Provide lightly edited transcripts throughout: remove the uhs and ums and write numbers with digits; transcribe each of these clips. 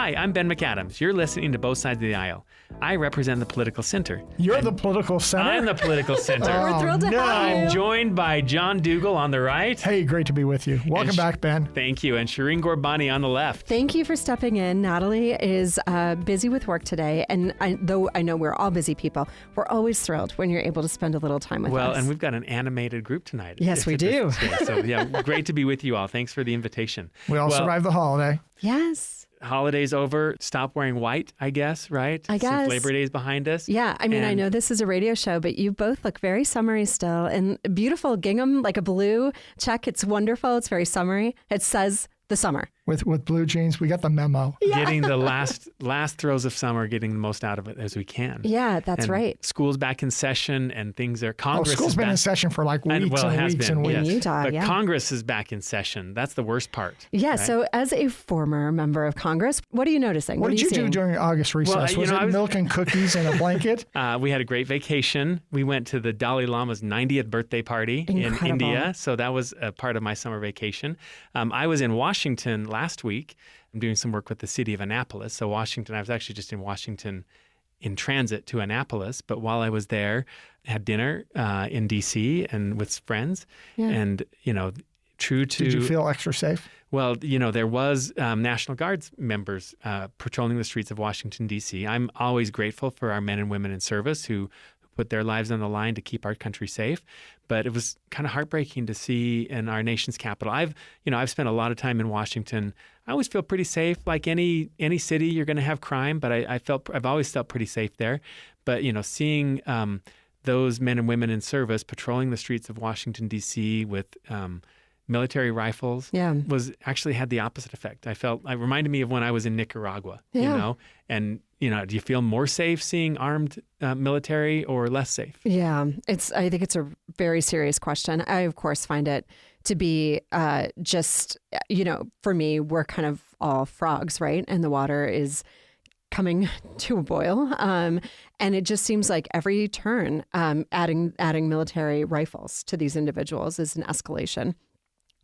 Hi, I'm Ben McAdams. You're listening to Both Sides of the Aisle. I represent the political center. You're the political center? I'm the political center. We're thrilled to have you. I'm joined by John Dougal on the right. Hey, great to be with you. Welcome back, Ben. Thank you. And Shireen Gorbani on the left. Thank you for stepping in. Natalie is busy with work today, and though I know we're all busy people, we're always thrilled when you're able to spend a little time with us. Well, and we've got an animated group tonight. Yes, we do. So, yeah, great to be with you all. Thanks for the invitation. We all survived the holiday. Yes. Holidays over. Stop wearing white, I guess, right? I guess. Since Labor Day is behind us. Yeah. I mean, I know this is a radio show, but you both look very summery still. And beautiful gingham, like a blue check. It's wonderful. It's very summery. It says the summer. With blue jeans, we got the memo. Yeah. Getting the last throes of summer, getting the most out of it as we can. Yeah, that's right. School's back in session and things are, Congress school's been in session for like weeks and weeks. In Utah, but Congress is back in session. That's the worst part. Yeah, right? So as a former member of Congress, what are you noticing? What did you do during August recess? Was it milk and cookies and a blanket? We had a great vacation. We went to the Dalai Lama's 90th birthday party in India. So that was a part of my summer vacation. I was in Washington last week. I'm doing some work with the city of Annapolis. So Washington, I was actually just in Washington in transit to Annapolis. But while I was there, I had dinner in D.C. and with friends. Yeah. And, true to... Did you feel extra safe? Well, there was National Guards members patrolling the streets of Washington, D.C. I'm always grateful for our men and women in service who put their lives on the line to keep our country safe. But it was kind of heartbreaking to see in our nation's capital. I've spent a lot of time in Washington. I always feel pretty safe. Like any city, you're going to have crime, but I've always felt pretty safe there. But seeing those men and women in service patrolling the streets of Washington D.C. with military rifles was actually had the opposite effect. It reminded me of when I was in Nicaragua. And do you feel more safe seeing armed military or less safe? Yeah, I think it's a very serious question. I, of course, find it to be just, for me, we're kind of all frogs, right? And the water is coming to a boil. And it just seems like every turn, adding military rifles to these individuals is an escalation.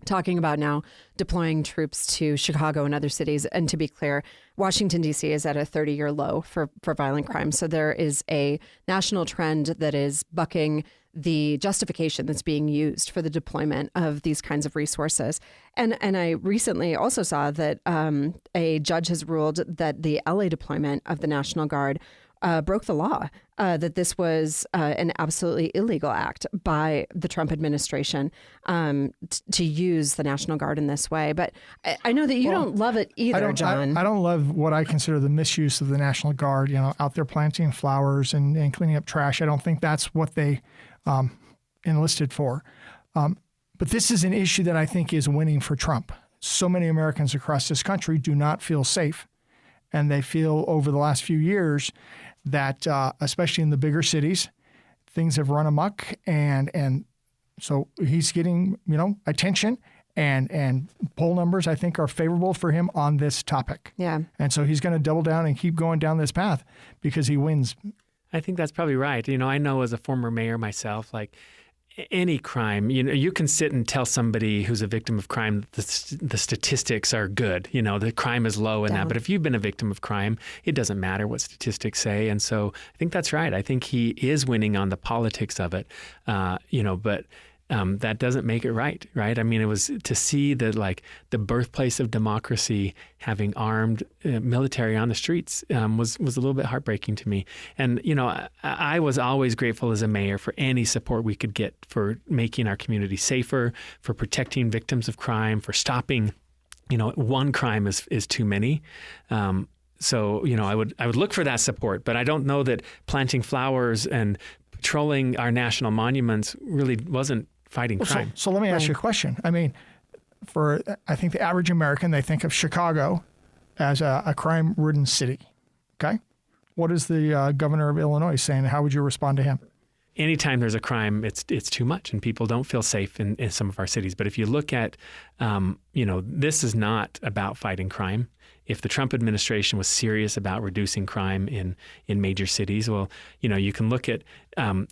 Talking about now deploying troops to Chicago and other cities. And to be clear, Washington, D.C. is at a 30-year low for violent crime. So there is a national trend that is bucking the justification that's being used for the deployment of these kinds of resources. And I recently also saw that a judge has ruled that the L.A. deployment of the National Guard broke the law, that this was an absolutely illegal act by the Trump administration to use the National Guard in this way. But I know that you don't love it either, John. I don't love what I consider the misuse of the National Guard, out there planting flowers and cleaning up trash. I don't think that's what they enlisted for. But this is an issue that I think is winning for Trump. So many Americans across this country do not feel safe. And they feel over the last few years that, especially in the bigger cities, things have run amok. And so he's getting, attention. And poll numbers, I think, are favorable for him on this topic. Yeah. And so he's going to double down and keep going down this path because he wins. I think that's probably right. I know as a former mayor myself, like any crime, you can sit and tell somebody who's a victim of crime that the statistics are good. The crime is low in that. But if you've been a victim of crime, it doesn't matter what statistics say. And so I think that's right. I think he is winning on the politics of it, but that doesn't make it right? I mean, it was to see the birthplace of democracy having armed military on the streets was a little bit heartbreaking to me. And, I was always grateful as a mayor for any support we could get for making our community safer, for protecting victims of crime, for stopping, one crime is too many. So, I would look for that support, but I don't know that planting flowers and patrolling our national monuments really wasn't fighting crime. So let me ask you a question. I mean, I think the average American, they think of Chicago as a crime-ridden city. Okay? What is the governor of Illinois saying? How would you respond to him? Anytime there's a crime, it's too much, and people don't feel safe in some of our cities. But if you look at, this is not about fighting crime. If the Trump administration was serious about reducing crime in major cities, well, you can look at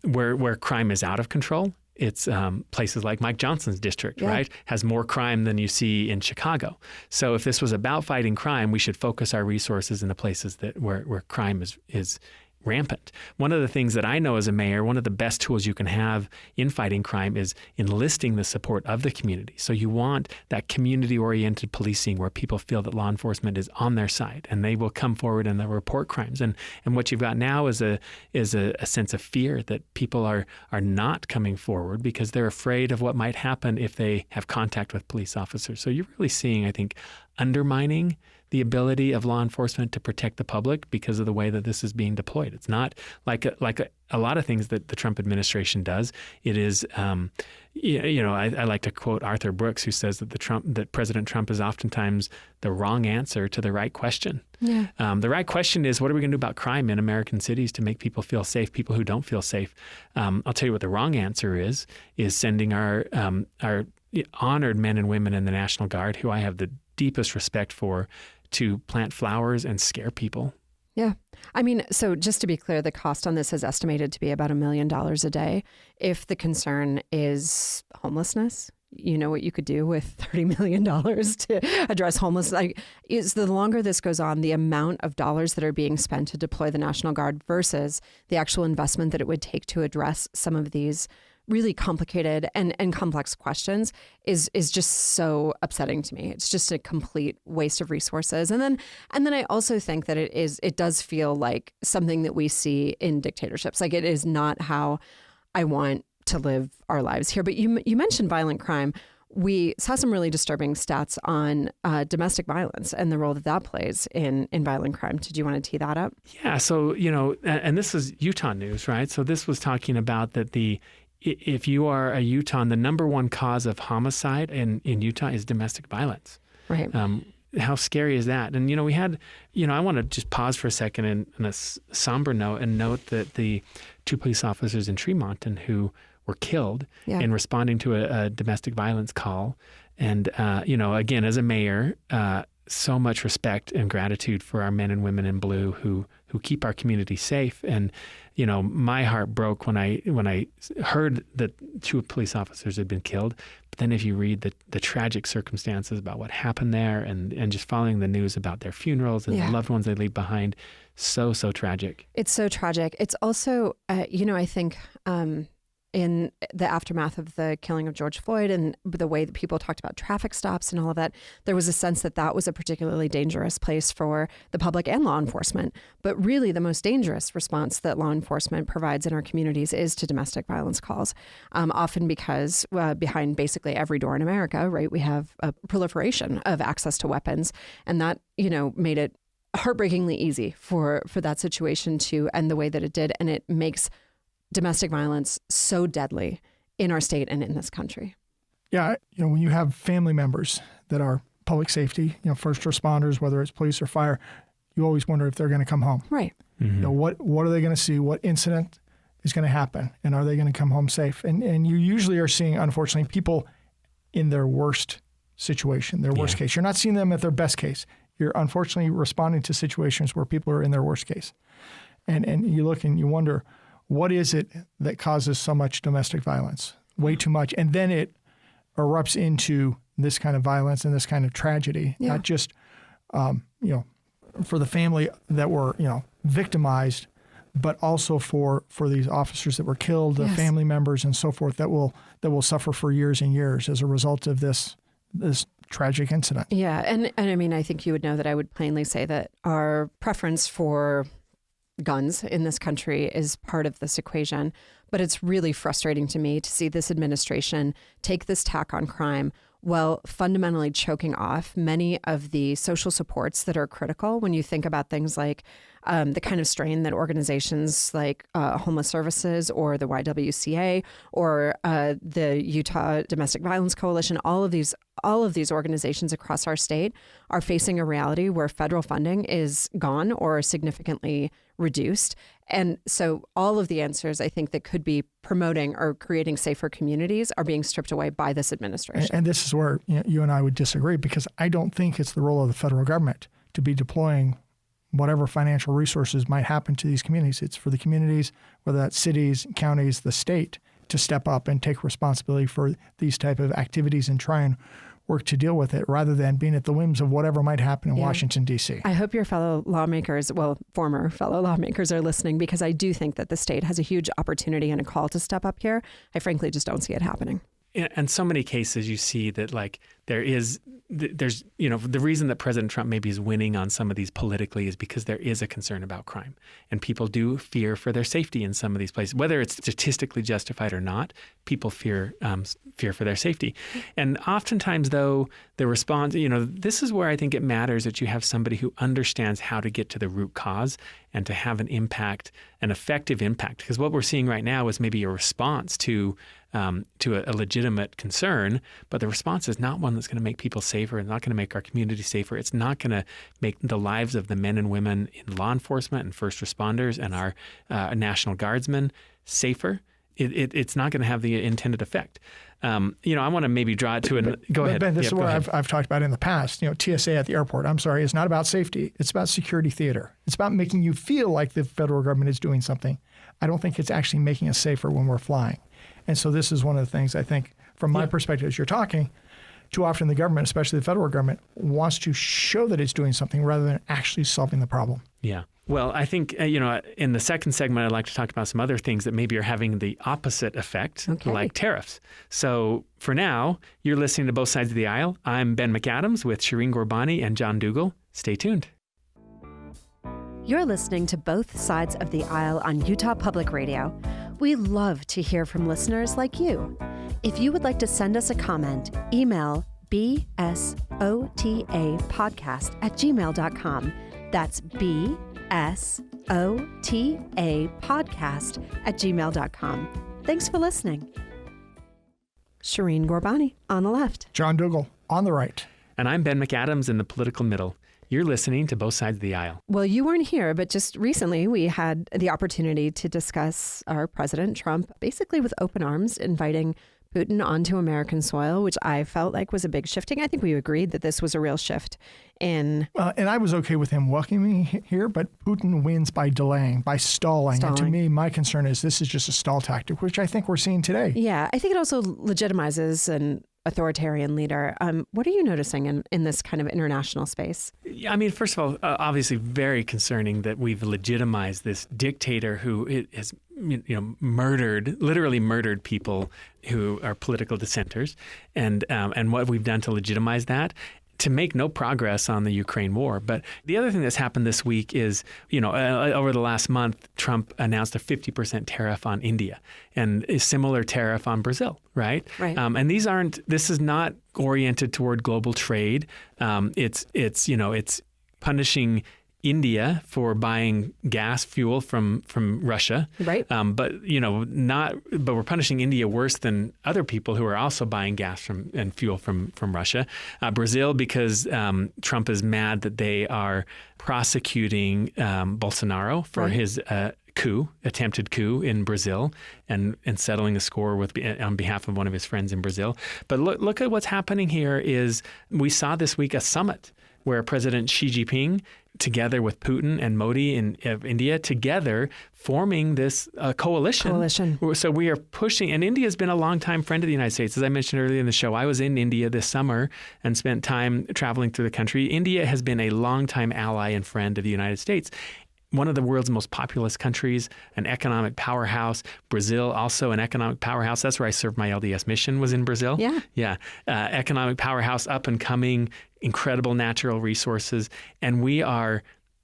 where crime is out of control. it's places like Mike Johnson's district, right, has more crime than you see in Chicago. So if this was about fighting crime, we should focus our resources in the places that where crime is rampant. One of the things that I know as a mayor, one of the best tools you can have in fighting crime is enlisting the support of the community. So you want that community-oriented policing where people feel that law enforcement is on their side and they will come forward and they'll report crimes. And what you've got now is a sense of fear that people are not coming forward because they're afraid of what might happen if they have contact with police officers. So you're really seeing, I think, undermining the ability of law enforcement to protect the public because of the way that this is being deployed. It's not like a lot of things that the Trump administration does. It is, I like to quote Arthur Brooks, who says that President Trump is oftentimes the wrong answer to the right question. Yeah. The right question is, what are we going to do about crime in American cities to make people feel safe, people who don't feel safe? I'll tell you what the wrong answer is sending our honored men and women in the National Guard, who I have the deepest respect for, to plant flowers and scare people. Yeah. I mean, so just to be clear, the cost on this is estimated to be about $1 million a day. If the concern is homelessness, you know what you could do with $30 million to address homelessness. The longer this goes on, the amount of dollars that are being spent to deploy the National Guard versus the actual investment that it would take to address some of these really complicated and complex questions is just so upsetting to me. It's just a complete waste of resources. And then I also think that it does feel like something that we see in dictatorships. Like, it is not how I want to live our lives here. But you mentioned violent crime. We saw some really disturbing stats on domestic violence and the role that plays in violent crime. Did you want to tee that up? Yeah. So, and this is Utah news, right? So this was talking about that if you are a Utahn, the number one cause of homicide in Utah is domestic violence. Right. How scary is that? And, we had, I want to just pause for a second and a somber note and note that the 2 police officers in Tremonton who were killed in responding to a domestic violence call. And, again, as a mayor, so much respect and gratitude for our men and women in blue who keep our community safe. And, my heart broke when I heard that 2 police officers had been killed. But then if you read the tragic circumstances about what happened there and just following the news about their funerals and the loved ones they leave behind, so tragic. It's so tragic. It's also, I think in the aftermath of the killing of George Floyd and the way that people talked about traffic stops and all of that, there was a sense that was a particularly dangerous place for the public and law enforcement. But really the most dangerous response that law enforcement provides in our communities is to domestic violence calls, often because behind basically every door in America, right, we have a proliferation of access to weapons. And that, made it heartbreakingly easy for that situation to end the way that it did. And it makes domestic violence so deadly in our state and in this country. Yeah, when you have family members that are public safety, first responders, whether it's police or fire, you always wonder if they're going to come home. Right. Mm-hmm. What are they going to see? What incident is going to happen? And are they going to come home safe? And you usually are seeing, unfortunately, people in their worst situation, their worst case. You're not seeing them at their best case. You're unfortunately responding to situations where people are in their worst case. And you look and you wonder, what is it that causes so much domestic violence? Way too much. And then it erupts into this kind of violence and this kind of tragedy, not just, for the family that were, victimized, but also for these officers that were killed, the family members and so forth that will suffer for years and years as a result of this tragic incident. Yeah. And I mean, I think you would know that I would plainly say that our preference for guns in this country is part of this equation. But it's really frustrating to me to see this administration take this tack on crime while fundamentally choking off many of the social supports that are critical when you think about things like the kind of strain that organizations like Homeless Services or the YWCA or the Utah Domestic Violence Coalition, all of these organizations across our state are facing a reality where federal funding is gone or significantly reduced. And so all of the answers, I think, that could be promoting or creating safer communities are being stripped away by this administration. And this is where you and I would disagree, because I don't think it's the role of the federal government to be deploying whatever financial resources might happen to these communities. It's for the communities, whether that's cities, counties, the state, to step up and take responsibility for these type of activities and try and work to deal with it rather than being at the whims of whatever might happen in Washington, D.C. I hope your fellow lawmakers, well, former fellow lawmakers are listening, because I do think that the state has a huge opportunity and a call to step up here. I frankly just don't see it happening. In so many cases, you see that there's, the reason that President Trump maybe is winning on some of these politically is because there is a concern about crime. And people do fear for their safety in some of these places. Whether it's statistically justified or not, people fear for their safety. And oftentimes, though, the response, this is where I think it matters that you have somebody who understands how to get to the root cause and to have an impact, an effective impact. Because what we're seeing right now is maybe a response to a legitimate concern, but the response is not one that's going to make people safer. It's not going to make our community safer. It's not going to make the lives of the men and women in law enforcement and first responders and our National Guardsmen safer. It's not going to have the intended effect. I want to maybe draw it to go ahead. Ben, this is what I've talked about in the past. TSA at the airport, is not about safety. It's about security theater. It's about making you feel like the federal government is doing something. I don't think it's actually making us safer when we're flying. And so this is one of the things I think, from my perspective, as you're talking, too often the government, especially the federal government, wants to show that it's doing something rather than actually solving the problem. Yeah. Well, I think, in the second segment, I'd like to talk about some other things that maybe are having the opposite effect, like tariffs. So for now, you're listening to Both Sides of the Aisle. I'm Ben McAdams with Shireen Ghorbani and John Dougal. Stay tuned. You're listening to Both Sides of the Aisle on Utah Public Radio. We love to hear from listeners like you. If you would like to send us a comment, email bsotapodcast@gmail.com. That's bsotapodcast@gmail.com. Thanks for listening. Shireen Ghorbani on the left. John Dougal on the right. And I'm Ben McAdams in the political middle. You're listening to Both Sides of the Aisle. Well, you weren't here, but just recently we had the opportunity to discuss our President Trump basically with open arms, inviting Putin onto American soil, which I felt like was a big shifting. I think we agreed that this was a real shift in... and I was okay with him welcoming me here, but Putin wins by delaying, by stalling. And to me, my concern is this is just a stall tactic, which I think we're seeing today. Yeah, I think it also legitimizes an authoritarian leader. What are you noticing in this kind of international space? I mean, first of all, obviously very concerning that we've legitimized this dictator who has literally murdered people who are political dissenters, and what we've done to legitimize that, to make no progress on the Ukraine war. But the other thing that's happened this week is, over the last month, Trump announced a 50% tariff on India and a similar tariff on Brazil, right? Right. And this is not oriented toward global trade. It's punishing India for buying gas fuel from Russia, right? But we're punishing India worse than other people who are also buying gas and fuel from Russia. Brazil, because Trump is mad that they are prosecuting Bolsonaro for his attempted coup in Brazil, and settling a score on behalf of one of his friends in Brazil. But look at what's happening here. Is we saw this week a summit where President Xi Jinping, together with Putin and Modi of India, together forming this coalition. So we are pushing, and India has been a longtime friend of the United States. As I mentioned earlier in the show, I was in India this summer and spent time traveling through the country. India has been a longtime ally and friend of the United States. One of the world's most populous countries, an economic powerhouse. Brazil, also an economic powerhouse. That's where I served my LDS mission, was in Brazil. Yeah. Economic powerhouse, up and coming, incredible natural resources. And we are,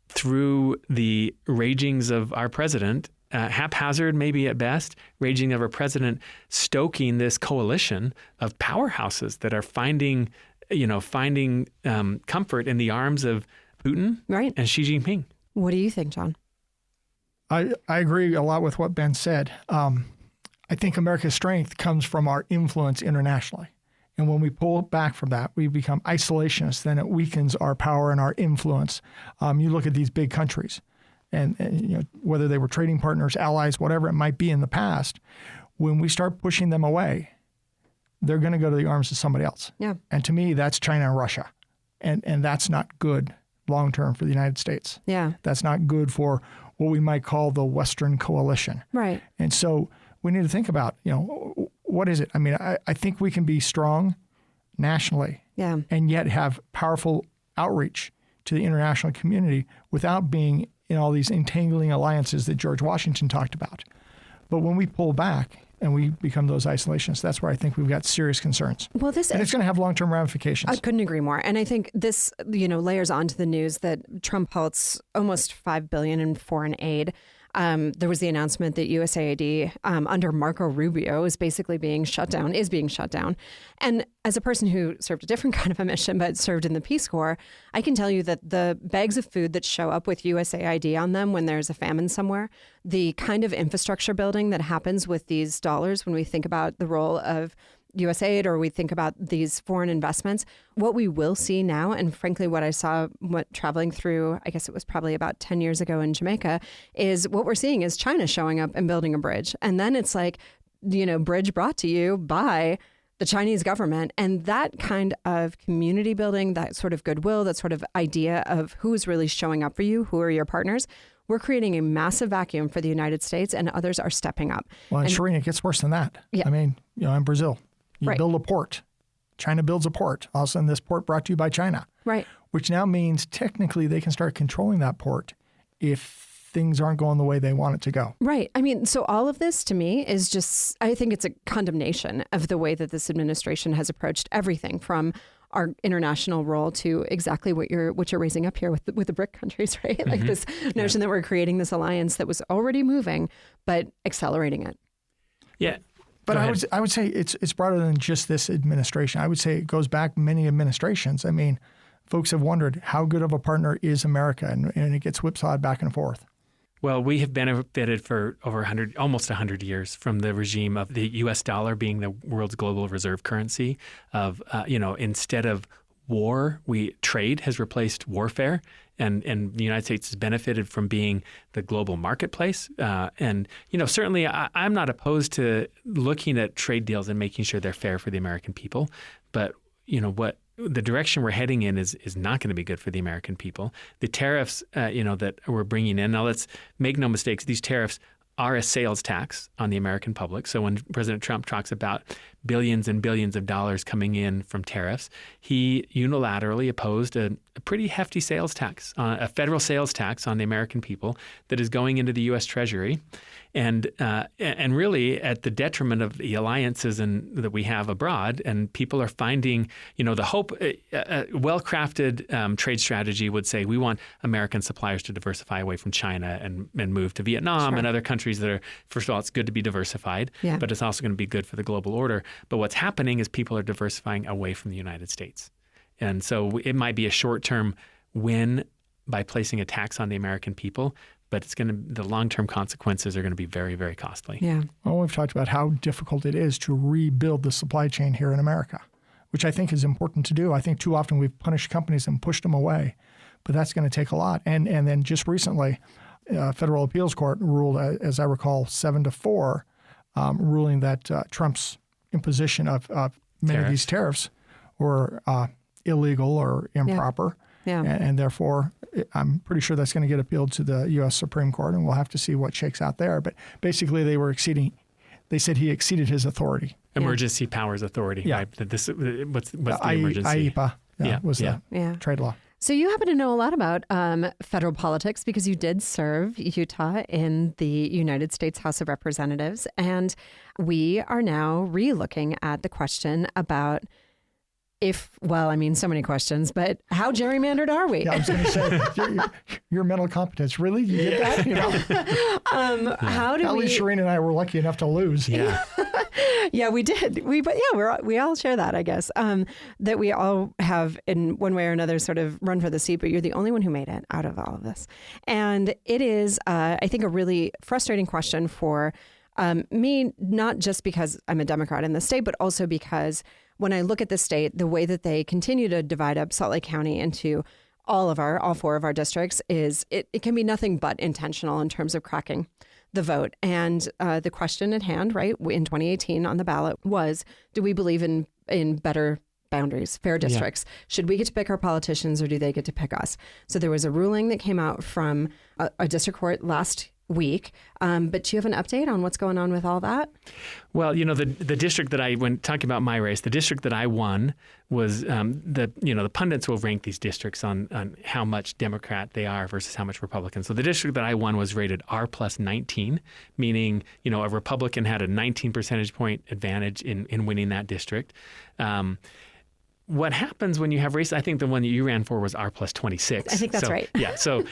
through the ragings of our president, haphazard maybe at best, raging of our president, stoking this coalition of powerhouses that are finding comfort in the arms of Putin and Xi Jinping. What do you think, John? I agree a lot with what Ben said. I think America's strength comes from our influence internationally. And when we pull back from that, we become isolationists. Then it weakens our power and our influence. You look at these big countries, and whether they were trading partners, allies, whatever it might be in the past, when we start pushing them away, they're going to go to the arms of somebody else. Yeah. And to me, that's China and Russia. And that's not good long-term for the United States. Yeah. That's not good for what we might call the Western coalition. Right. And so we need to think about, what is it? I mean, I think we can be strong nationally and yet have powerful outreach to the international community without being in all these entangling alliances that George Washington talked about. But when we pull back and we become those isolationists, that's where I think we've got serious concerns. Well, and it's going to have long-term ramifications. I couldn't agree more. And I think this, layers onto the news that Trump halts almost $5 billion in foreign aid. There was the announcement that USAID under Marco Rubio is basically being shut down. And as a person who served a different kind of a mission, but served in the Peace Corps, I can tell you that the bags of food that show up with USAID on them when there's a famine somewhere, the kind of infrastructure building that happens with these dollars when we think about the role of USAID or we think about these foreign investments, what we will see now, and frankly, what I saw traveling through, I guess it was probably about 10 years ago in Jamaica, is what we're seeing is China showing up and building a bridge. And then it's like, bridge brought to you by the Chinese government. And that kind of community building, that sort of goodwill, that sort of idea of who's really showing up for you, who are your partners, we're creating a massive vacuum for the United States and others are stepping up. Well, and Shireen, it gets worse than that. Yeah. I mean, in Brazil, you right. build a port. China builds a port. All of a sudden, this port brought to you by China. Right. Which now means technically they can start controlling that port if things aren't going the way they want it to go. Right. I mean, so all of this to me is just, I think it's a condemnation of the way that this administration has approached everything from our international role to exactly what you're raising up here with the BRIC countries, right? Mm-hmm. Like this notion that we're creating this alliance that was already moving, but accelerating it. Yeah. But I would say it's broader than just this administration. I would say it goes back many administrations. I mean, folks have wondered how good of a partner is America, and it gets whipsawed back and forth. Well, we have benefited for over almost 100 years from the regime of the U.S. dollar being the world's global reserve currency. Instead of war, trade has replaced warfare, and the United States has benefited from being the global marketplace. Certainly I'm not opposed to looking at trade deals and making sure they're fair for the American people, but what the direction we're heading in is not going to be good for the American people. The tariffs, that we're bringing in, now let's make no mistakes, these tariffs are a sales tax on the American public. So when President Trump talks about billions and billions of dollars coming in from tariffs, he unilaterally opposed a pretty hefty sales tax, a federal sales tax on the American people that is going into the U.S. Treasury. And really at the detriment of the alliances that we have abroad, and people are finding, the hope. A well-crafted trade strategy would say we want American suppliers to diversify away from China and move to Vietnam and other countries that are. First of all, it's good to be diversified, but it's also going to be good for the global order. But what's happening is people are diversifying away from the United States, and so it might be a short-term win by placing a tax on the American people. But the long-term consequences are going to be very, very costly. Yeah. Well, we've talked about how difficult it is to rebuild the supply chain here in America, which I think is important to do. I think too often we've punished companies and pushed them away, but that's going to take a lot. And then just recently, Federal Appeals Court ruled, as I recall, 7-4, ruling that Trump's imposition of many of these tariffs were illegal or improper. Yeah. And therefore, I'm pretty sure that's going to get appealed to the U.S. Supreme Court, and we'll have to see what shakes out there. But basically, they said he exceeded his authority. Emergency Powers Authority. Yeah. Right? What's the emergency? IEPA was the trade law. So you happen to know a lot about federal politics because you did serve Utah in the United States House of Representatives. And we are now re-looking at the question about so many questions, but how gerrymandered are we? Yeah, I was going to say, your mental competence. Really? You did that? How do At least Shireen and I were lucky enough to lose. Yeah. Yeah, we did. We all share that, I guess, that we all have in one way or another sort of run for the seat, but you're the only one who made it out of all of this. And it is, I think, a really frustrating question for me, not just because I'm a Democrat in the state, but also because when I look at the state, the way that they continue to divide up Salt Lake County into all 4 of our districts is it can be nothing but intentional in terms of cracking the vote. And the question at hand, right, in 2018 on the ballot was, do we believe in better boundaries, fair districts? Should we get to pick our politicians or do they get to pick us? So there was a ruling that came out from a district court last week. But do you have an update on what's going on with all that? Well, the district that when talking about my race, the district that I won was the pundits will rank these districts on how much Democrat they are versus how much Republican. So the district that I won was rated R plus 19, meaning, a Republican had a 19 percentage point advantage in winning that district. What happens when you have race? I think the one that you ran for was R plus 26. I think that's right. Yeah. So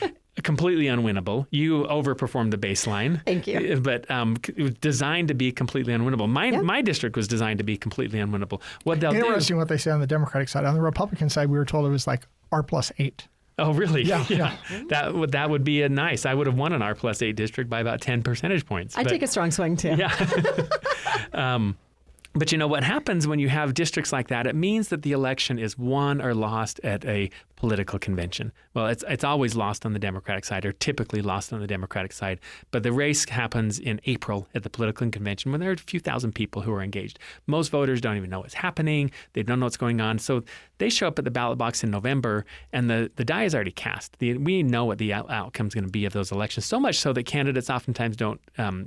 completely unwinnable. You overperformed the baseline. Thank you. But it was designed to be completely unwinnable. My district was designed to be completely unwinnable. What they'll Interesting what they say on the Democratic side. On the Republican side, we were told it was like R plus 8. Oh, really? Yeah. That would be nice. I would have won an R plus 8 district by about 10 percentage points. I'd take a strong swing too. Yeah. But what happens when you have districts like that? It means that the election is won or lost at a political convention. Well, it's always lost on the Democratic side, or typically lost on the Democratic side. But the race happens in April at the political convention when there are a few thousand people who are engaged. Most voters don't even know what's happening. They don't know what's going on. So they show up at the ballot box in November, and the die is already cast. We know what the outcome is going to be of those elections, so much so that candidates oftentimes don't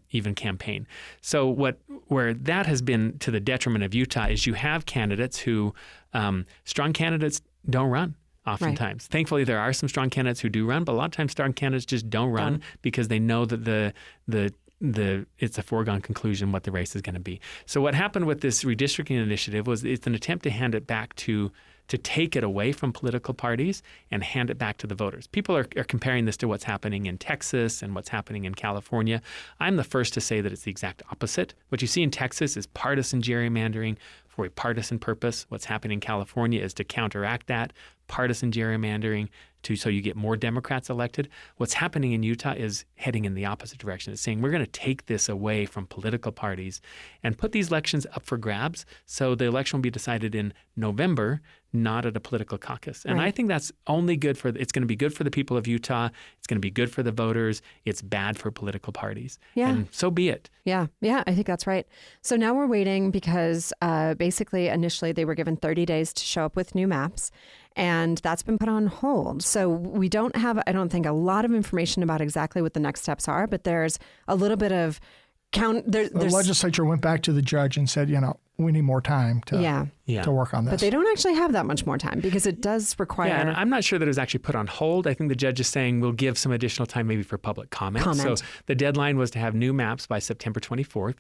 even campaign. So where that has been to the detriment of Utah is you have candidates who, strong candidates don't run. Oftentimes. Right. Thankfully, there are some strong candidates who do run, but a lot of times strong candidates just don't run because they know that it's a foregone conclusion what the race is going to be. So what happened with this redistricting initiative was it's an attempt to hand it back to take it away from political parties and hand it back to the voters. People are comparing this to what's happening in Texas and what's happening in California. I'm the first to say that it's the exact opposite. What you see in Texas is partisan gerrymandering for a partisan purpose. What's happening in California is to counteract that partisan gerrymandering so you get more Democrats elected. What's happening in Utah is heading in the opposite direction. It's saying we're going to take this away from political parties and put these elections up for grabs so the election will be decided in November, not at a political caucus. And I think that's only good it's going to be good for the people of Utah. It's going to be good for the voters. It's bad for political parties. Yeah. And so be it. Yeah, I think that's right. So now we're waiting because basically initially they were given 30 days to show up with new maps. And that's been put on hold. So we don't have, I don't think, a lot of information about exactly what the next steps are, but there's a little bit of the legislature went back to the judge and said, we need more time to work on this. But they don't actually have that much more time because it does require... Yeah, and I'm not sure that it was actually put on hold. I think the judge is saying we'll give some additional time maybe for public comment. So the deadline was to have new maps by September 24th.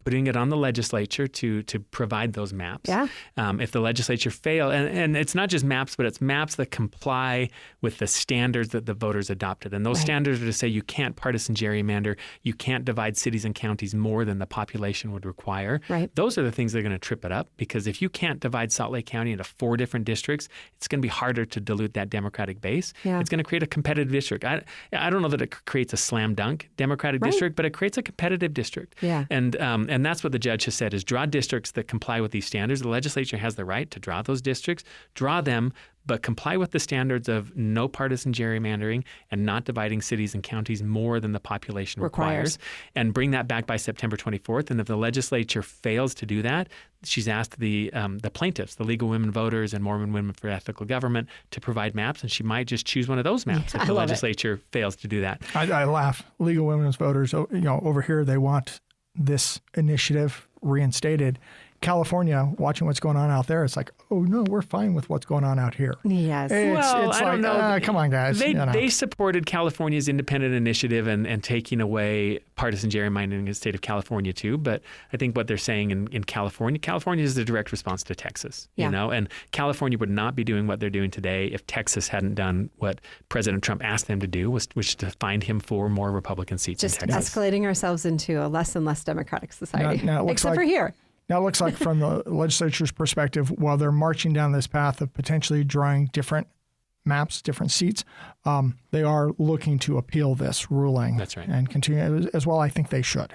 Putting it on the legislature to provide those maps. Yeah. If the legislature fail, and it's not just maps, but it's maps that comply with the standards that the voters adopted. And those standards are to say you can't partisan gerrymander, you can't divide cities and counties more than the population would require. Right. Those are the things that are going to trip it up, because if you can't divide Salt Lake County into 4 different districts, it's going to be harder to dilute that Democratic base. Yeah. It's going to create a competitive district. I don't know that it creates a slam dunk Democratic district, but it creates a competitive district. Yeah. And that's what the judge has said is draw districts that comply with these standards. The legislature has the right to draw those districts, draw them, but comply with the standards of no partisan gerrymandering and not dividing cities and counties more than the population requires, and bring that back by September 24th. And if the legislature fails to do that, she's asked the plaintiffs, the League of Women Voters and Mormon Women for Ethical Government, to provide maps, and she might just choose one of those maps if the legislature fails to do that. I laugh. League of Women's Voters, over here, they want this initiative reinstated. California, watching what's going on out there, it's like, oh no, we're fine with what's going on out here. Yes. It's I don't know. Come on, guys. They supported California's independent initiative and taking away partisan gerrymandering in the state of California too. But I think what they're saying in California is the direct response to Texas. And California would not be doing what they're doing today if Texas hadn't done what President Trump asked them to do, which to find him 4 more Republican seats in Texas. Just escalating ourselves into a less and less democratic society. Now Except for here. Now, it looks like from the legislature's perspective, while they're marching down this path of potentially drawing different maps, different seats, they are looking to appeal this ruling. That's right. And continue as well. I think they should.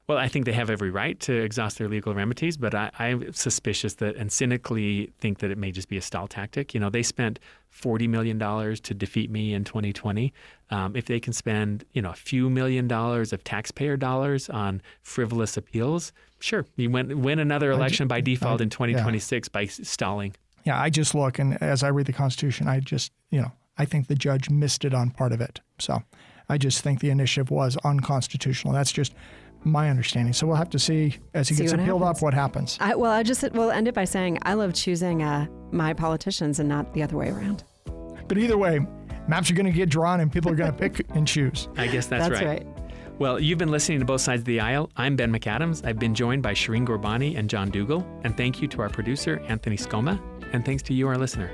Well, I think they have every right to exhaust their legal remedies, but I'm suspicious that and cynically think that it may just be a stall tactic. They spent $40 million to defeat me in 2020. If they can spend, a few million dollars of taxpayer dollars on frivolous appeals, sure, you win another election by default in 2026 by stalling. Yeah, I just look, and as I read the Constitution, I think the judge missed it on part of it. So I just think the initiative was unconstitutional. That's just my understanding. So we'll have to see as he gets appealed up what happens. We'll end it by saying I love choosing my politicians and not the other way around. But either way, maps are going to get drawn and people are going to pick and choose. I guess that's right. Well, you've been listening to Both Sides of the Aisle. I'm Ben McAdams. I've been joined by Shireen Gorbani and John Dougal. And thank you to our producer, Anthony Scoma. And thanks to you, our listener.